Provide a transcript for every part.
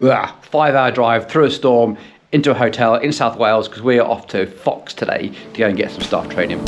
5-hour drive through a storm into a hotel in South Wales because we're off to Fox today to go and get some staff training.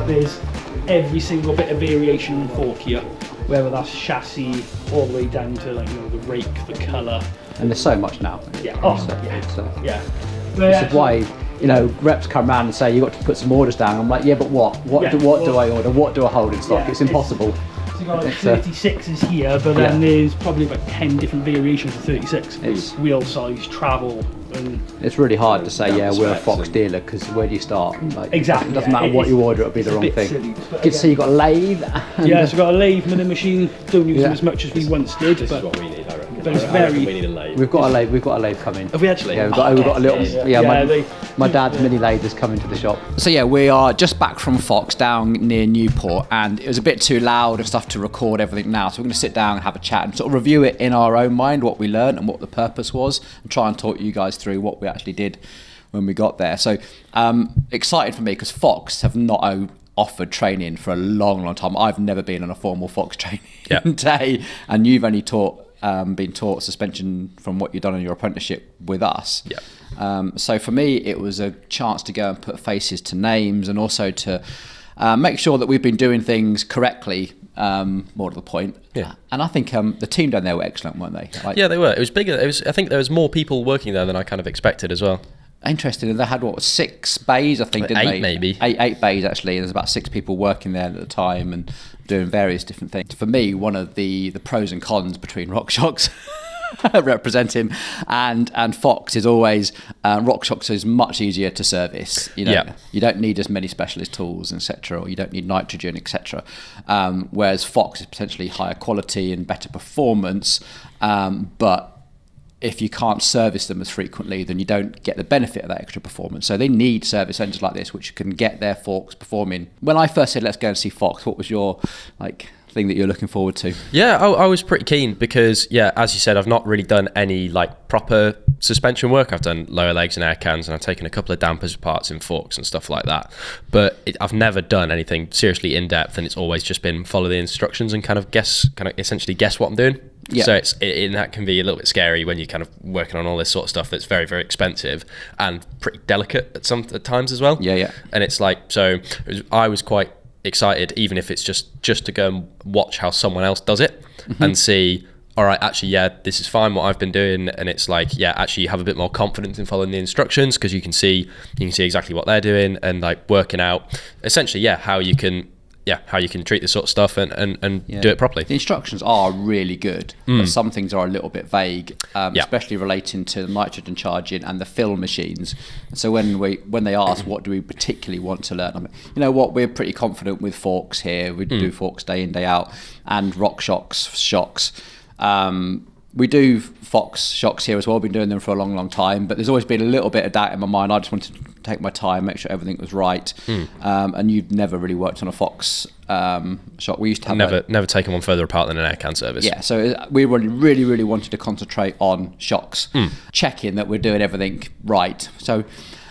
There's every single bit of variation in fork here, whether that's chassis all the way down to the rake, the colour. And there's so much now. Yeah. This is why reps come around and say you've got to put some orders down. I'm like, yeah, but what do I order? What do I hold in stock? It's impossible. So you've got 36s here, but then there's probably about 10 different variations of 36. It's wheel size, travel. And it's really hard to say, we're a Fox dealer, because where do you start? Exactly. It doesn't matter what you order, it'll be the wrong thing. Silly, you can see you've got a lathe. So we've got a lathe milling machine. Don't use them as much as we once did. This is what we need, I reckon. But it's very. We need a lathe. We've got a lathe coming. Have we actually? Yeah, we've got a little. My dad's mini lathe is coming to the shop. So we are just back from Fox down near Newport, and it was a bit too loud and stuff to record everything now. So we're going to sit down and have a chat and sort of review it in our own mind, what we learned and what the purpose was, and try and talk you guys through what we actually did when we got there. So excited for me because Fox have not offered training for a long time. I've never been on a formal Fox training day, and you've only been taught suspension from what you've done in your apprenticeship with us. So for me, it was a chance to go and put faces to names, and also to make sure that we've been doing things correctly. More to the point. And I think the team down there were excellent, weren't they? They were. It was bigger. I think there was more people working there than I kind of expected as well. Interesting. They had 6 bays, I think, didn't they? 8 maybe. 8 bays actually. There's about 6 people working there at the time and doing various different things. For me, one of the pros and cons between RockShox representing and Fox is always RockShox is much easier to service. You don't need as many specialist tools, etc., or you don't need nitrogen, etc. Whereas Fox is potentially higher quality and better performance, but if you can't service them as frequently, then you don't get the benefit of that extra performance. So they need service centres like this, which can get their forks performing. When I first said, let's go and see Fox, what was your thing that you're looking forward to? I was pretty keen because, as you said, I've not really done any proper suspension work. I've done lower legs and air cans, and I've taken a couple of dampers parts in forks and stuff like that. But I've never done anything seriously in depth, and it's always just been follow the instructions and kind of essentially guess what I'm doing. So that can be a little bit scary when you're kind of working on all this sort of stuff that's very, very expensive and pretty delicate at times as well. And it's I was quite excited, even if it's just to go and watch how someone else does it and see, all right, actually, this is fine what I've been doing. And it's actually you have a bit more confidence in following the instructions because you can see exactly what they're doing and working out essentially how you can treat this sort of stuff and do it properly. The instructions are really good, but some things are a little bit vague, especially relating to nitrogen charging and the fill machines. So when they ask what do we particularly want to learn, we're pretty confident with forks here. We do forks day in, day out, and RockShox shocks. We do Fox shocks here as well. We've been doing them for a long, long time, but there's always been a little bit of doubt in my mind. I just wanted to take my time, make sure everything was right. And you've never really worked on a Fox shock. We used to have never taken one further apart than an air can service. So we really, really wanted to concentrate on shocks, checking that we're doing everything right.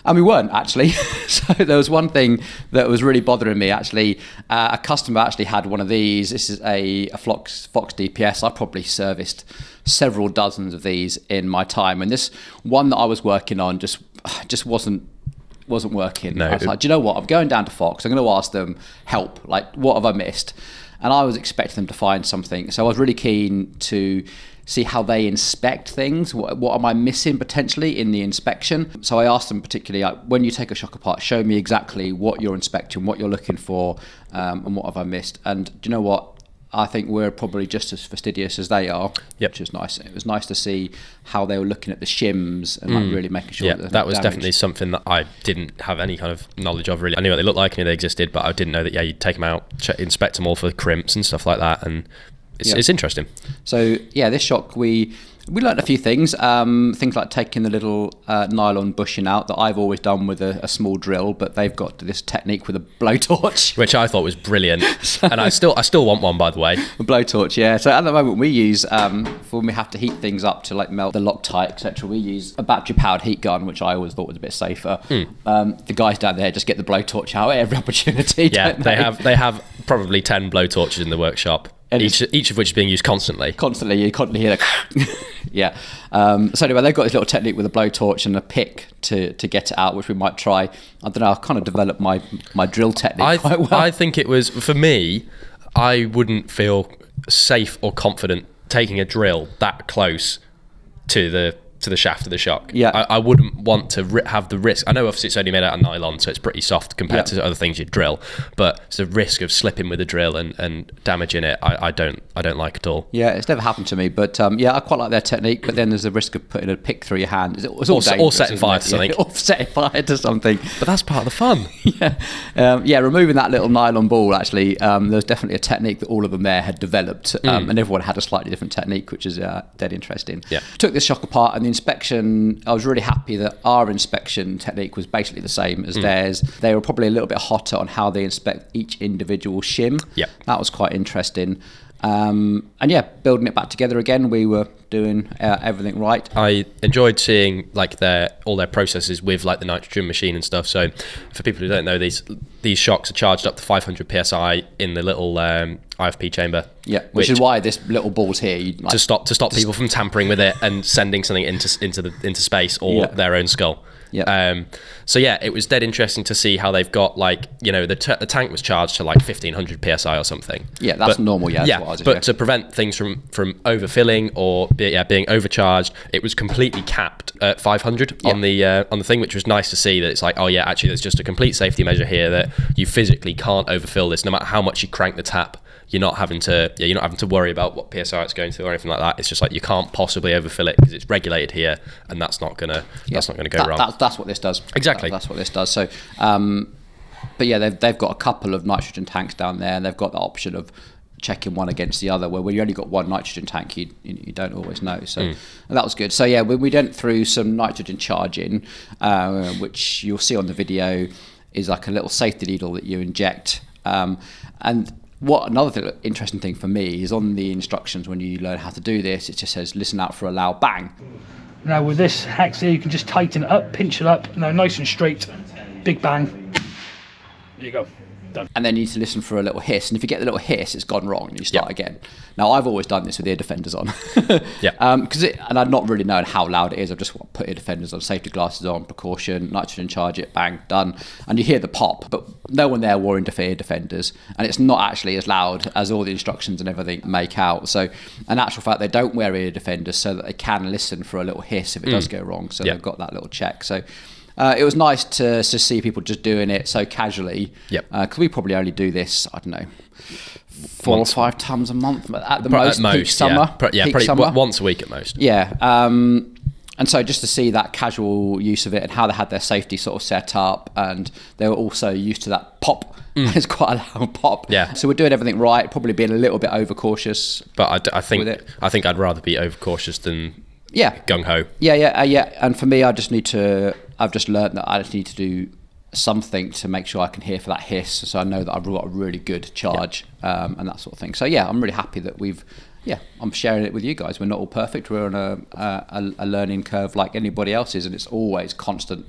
And we weren't actually. So there was one thing that was really bothering me actually. A customer actually had one of these. This is a Fox DPS. I probably serviced several dozens of these in my time, and this one that I was working on just wasn't working. No. I was like, do you know what? I'm going down to Fox. I'm going to ask them help. What have I missed? And I was expecting them to find something. So I was really keen to see how they inspect things. What am I missing potentially in the inspection? So I asked them particularly, when you take a shock apart, show me exactly what you're inspecting, what you're looking for, and what have I missed. And do you know what? I think we're probably just as fastidious as they are, Yep. which is nice. It was nice to see how they were looking at the shims and like really making sure that was definitely something that I didn't have any kind of knowledge of really. I knew what they looked like, I knew they existed, but I didn't know that you'd take them out, inspect them all for crimps and stuff like that, and it's interesting. So yeah, this shock we learned a few things like taking the little nylon bushing out that I've always done with a small drill, but they've got this technique with a blowtorch, which I thought was brilliant. And I still want one, by the way. A blowtorch, yeah. So at the moment we use for when we have to heat things up to like melt the Loctite, etc., we use a battery powered heat gun, which I always thought was a bit safer. The guys down there just get the blowtorch out at every opportunity. Yeah, they have probably 10 blowtorches in the workshop. And each of which is being used constantly. You constantly hear yeah. So anyway, they've got this little technique with a blowtorch and a pick to get it out, which we might try. I don't know, I've kind of developed my drill technique quite well. I think it was, for me, I wouldn't feel safe or confident taking a drill that close to the shaft of the shock. Yeah. I wouldn't want to have the risk. I know obviously it's only made out of nylon, so it's pretty soft compared to other things you'd drill, but it's the risk of slipping with a drill and damaging it. I don't like at all. Yeah, it's never happened to me, but I quite like their technique. But then there's the risk of putting a pick through your hand. It's all or setting fire to something. Or setting fire to something. But that's part of the fun. Removing that little nylon ball. Actually, there's definitely a technique that all of them there had developed, and everyone had a slightly different technique, which is dead interesting. Yeah. Took this shock apart, and the inspection, I was really happy that our inspection technique was basically the same as theirs. They were probably a little bit hotter on how they inspect each individual shim. Yep. That was quite interesting. Building it back together again, we were doing everything right. I enjoyed seeing like all their processes with like the nitrogen machine and stuff. So for people who don't know, these shocks are charged up to 500 psi in the little IFP chamber. Yeah, which is why this little ball's here. To stop people from tampering with it and sending something into space or their own skull. Yeah. It was dead interesting to see how they've got the tank was charged to like 1500 psi or something. Yeah, that's normal. But to prevent things from overfilling or being overcharged, it was completely capped at 500 on the thing, which was nice to see. That it's like, actually, there's just a complete safety measure here that you physically can't overfill this, no matter how much you crank the tap. You're not having to worry about what PSI it's going to or anything like that. It's just like you can't possibly overfill it because it's regulated here, and that's not gonna go wrong. That's what this does. Exactly. That's what this does. So, they've got a couple of nitrogen tanks down there, and they've got the option of checking one against the other. Where when you only got one nitrogen tank, you don't always know. So and that was good. So we went through some nitrogen charging, which you'll see on the video is like a little safety needle that you inject, and interesting thing for me is on the instructions when you learn how to do this, it just says listen out for a loud bang. Now with this hex here, you can just tighten it up, pinch it up, now nice and straight, big bang. There you go. Done. And then you need to listen for a little hiss, and if you get the little hiss, it's gone wrong, and you start again. Now I've always done this with ear defenders on, and I've not really known how loud it is. I've just put ear defenders on, safety glasses on, precaution, nitrogen charge it, bang, done, and you hear the pop, but no one there wore into ear defenders, and it's not actually as loud as all the instructions and everything make out. So, in actual fact, they don't wear ear defenders so that they can listen for a little hiss if it does go wrong. So they've got that little check. So. It was nice to see people just doing it so casually. Because we probably only do this, I don't know, 4 or 5 times a month at the most. Peak summer. Probably summer. Once a week at most. Yeah. And so just to see that casual use of it and how they had their safety sort of set up, and they were also used to that pop. It's quite a loud pop. Yeah. So we're doing everything right, probably being a little bit overcautious. But I think I'd rather be overcautious than gung ho. Yeah. And for me, I've just learned that I just need to do something to make sure I can hear for that hiss, so I know that I've got a really good charge and that sort of thing. So I'm really happy that I'm sharing it with you guys. We're not all perfect. We're on a learning curve like anybody else is, and it's always constant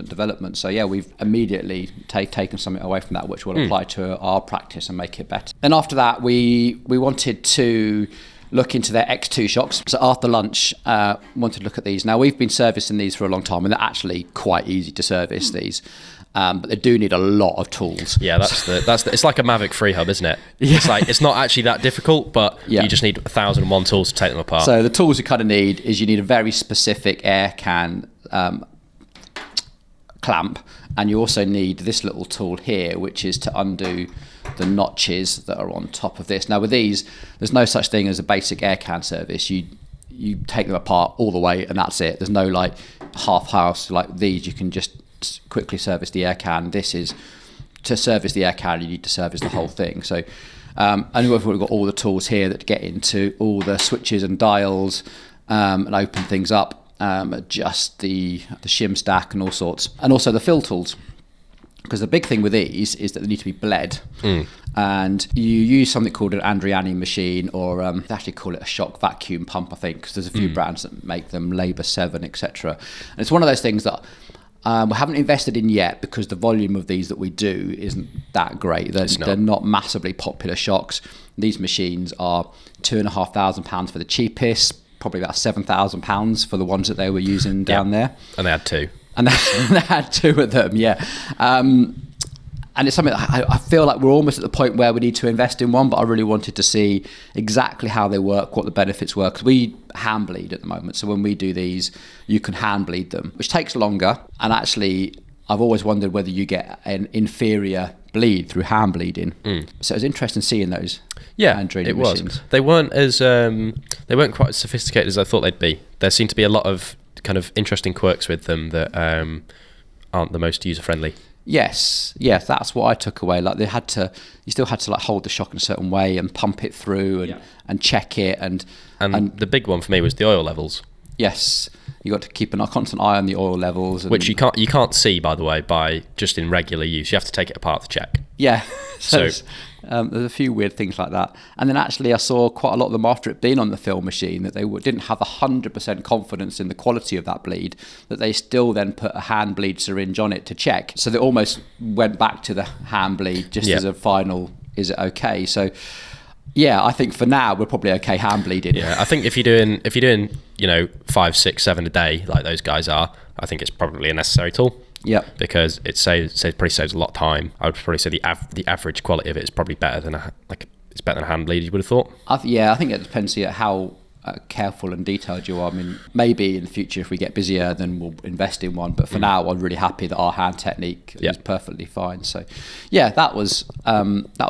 development. So we've immediately taken something away from that, which will apply to our practice and make it better. And after that, we wanted to look into their X2 shocks. So after lunch, wanted to look at these. Now we've been servicing these for a long time, and they're actually quite easy to service these. But they do need a lot of tools. Yeah, it's like a Mavic free hub, isn't it? Yeah. It's like, it's not actually that difficult, but you just need 1,001 tools to take them apart. So the tools you kind of need is you need a very specific air can clamp, and you also need this little tool here, which is to undo the notches that are on top of this. Now with these, there's no such thing as a basic air can service. You take them apart all the way and that's it. There's no like half house like these. You can just quickly service the air can. This is to service the air can, you need to service the whole thing. So and we've got all the tools here that get into all the switches and dials and open things up, adjust the shim stack and all sorts, and also the fill tools. Because the big thing with these is that they need to be bled, and you use something called an Andreani machine, or they actually call it a shock vacuum pump, I think, because there's a few brands that make them, Labour 7, etc. And it's one of those things that we haven't invested in yet because the volume of these that we do isn't that great. They're not massively popular shocks. These machines are £2,500 for the cheapest, probably about £7,000 for the ones that they were using down there. And they had two. And they had two of them, yeah. And it's something that I feel like we're almost at the point where we need to invest in one, but I really wanted to see exactly how they work, what the benefits were, because we hand bleed at the moment. So when we do these, you can hand bleed them, which takes longer. And actually, I've always wondered whether you get an inferior bleed through hand bleeding. So it was interesting seeing those. Yeah, Andreani it machines. was. They weren't quite as sophisticated as I thought they'd be. There seemed to be a lot of kind of interesting quirks with them that aren't the most user friendly. Yes, that's what I took away. Like you still had to like hold the shock in a certain way and pump it through and check it and the big one for me was the oil levels. Yes, you got to keep a constant eye on the oil levels, which you can't see, by the way, by just in regular use. You have to take it apart to check. Yeah, so there's a few weird things like that. And then actually I saw quite a lot of them after it being on the fill machine that they didn't have 100% confidence in the quality of that bleed, that they still then put a hand bleed syringe on it to check. So they almost went back to the hand bleed just as a final, is it okay? So yeah, I think for now we're probably okay hand bleeding. Yeah, I think if you're doing 5, 6, 7 a day like those guys are, I think it's probably a necessary tool. Yeah, because it saves a lot of time. I would probably say the average quality of it is probably better than it's better than a hand bleed, you would have thought. I think it depends how careful and detailed you are. I mean, maybe in the future if we get busier then we'll invest in one, but for now I'm really happy that our hand technique is perfectly fine. So yeah, that was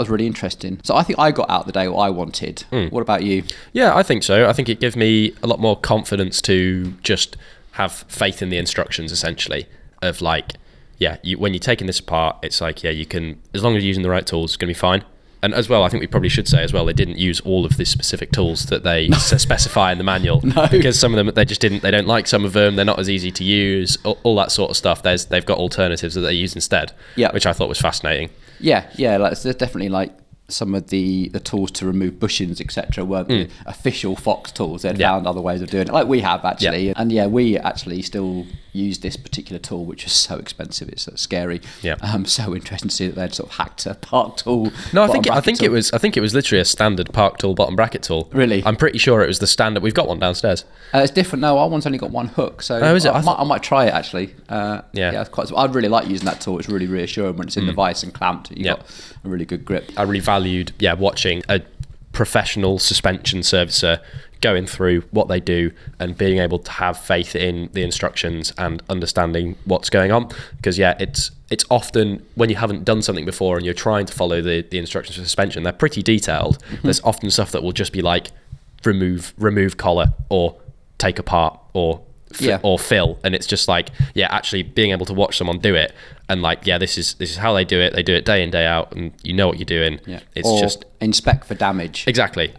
really interesting. So I think I got out the day what I wanted. What about you? Yeah, I think so. I think it gave me a lot more confidence to just have faith in the instructions, essentially, of like, when you're taking this apart, it's like, you can, as long as you're using the right tools, it's going to be fine. And as well, I think we probably should say as well, they didn't use all of the specific tools that they specify in the manual. No. Because some of them, they don't like some of them, they're not as easy to use, all that sort of stuff. They've got alternatives that they use instead, which I thought was fascinating. Yeah, like there's definitely like some of the tools to remove bushings, etc., weren't the official Fox tools. They'd found other ways of doing it, like we have actually. And we actually still use this particular tool, which is so expensive, it's scary. So interesting to see that they'd sort of hacked a park tool. No, I think it was literally a standard park tool bottom bracket tool. Really? I'm pretty sure it was the standard. We've got one downstairs. It's different. No, our one's only got one hook. So is it? I might try it actually. I'd really like using that tool. It's really reassuring when it's in the vise and clamped. You've got a really good grip. I really valued watching a professional suspension servicer going through what they do and being able to have faith in the instructions and understanding what's going on, because it's often when you haven't done something before and you're trying to follow the instructions for suspension, they're pretty detailed. There's often stuff that will just be like remove collar or take apart or fill, and it's just like actually being able to watch someone do it and like this is how they do it day in day out, and you know what you're doing. It's or just inspect for damage. Exactly.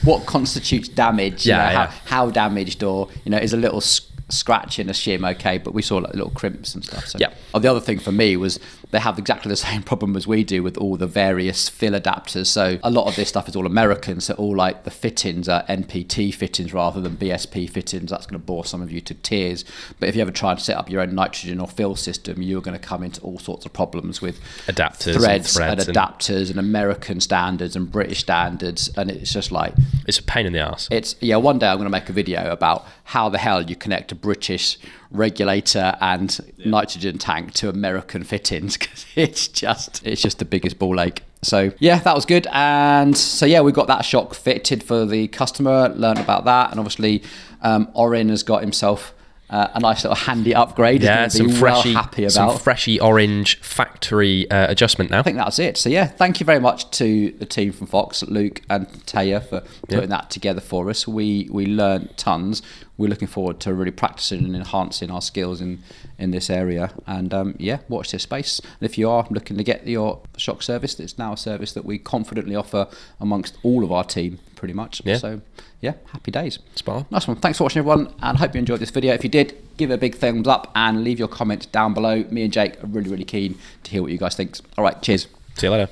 What constitutes damage? How damaged, or is a little scratch in a shim okay, but we saw like little crimps and stuff. So the other thing for me was they have exactly the same problem as we do with all the various fill adapters. So a lot of this stuff is all American, so all like the fittings are NPT fittings rather than BSP fittings. That's going to bore some of you to tears, but if you ever try and set up your own nitrogen or fill system, you're going to come into all sorts of problems with adapters, threads and adapters and American standards and British standards, and it's just like it's a pain in the arse. One day I'm going to make a video about how the hell you connect a British regulator and nitrogen tank to American fittings, because it's just the biggest ball ache. So that was good. And so we got that shock fitted for the customer, learned about that, and obviously Orin has got himself a nice little handy upgrade. Yeah, some freshy, happy about. Some freshy orange factory adjustment now. I think that's it. So yeah, thank you very much to the team from Fox, Luke and Taya, for putting that together for us. We learned tons. We're looking forward to really practicing and enhancing our skills in this area. And watch this space. And if you are looking to get your shock service, it's now a service that we confidently offer amongst all of our team, pretty much. Yeah. So yeah, happy days. Spot on. Nice one. Thanks for watching, everyone, and hope you enjoyed this video. If you did, give it a big thumbs up and leave your comment down below. Me and Jake are really, really keen to hear what you guys think. All right, cheers. See you later.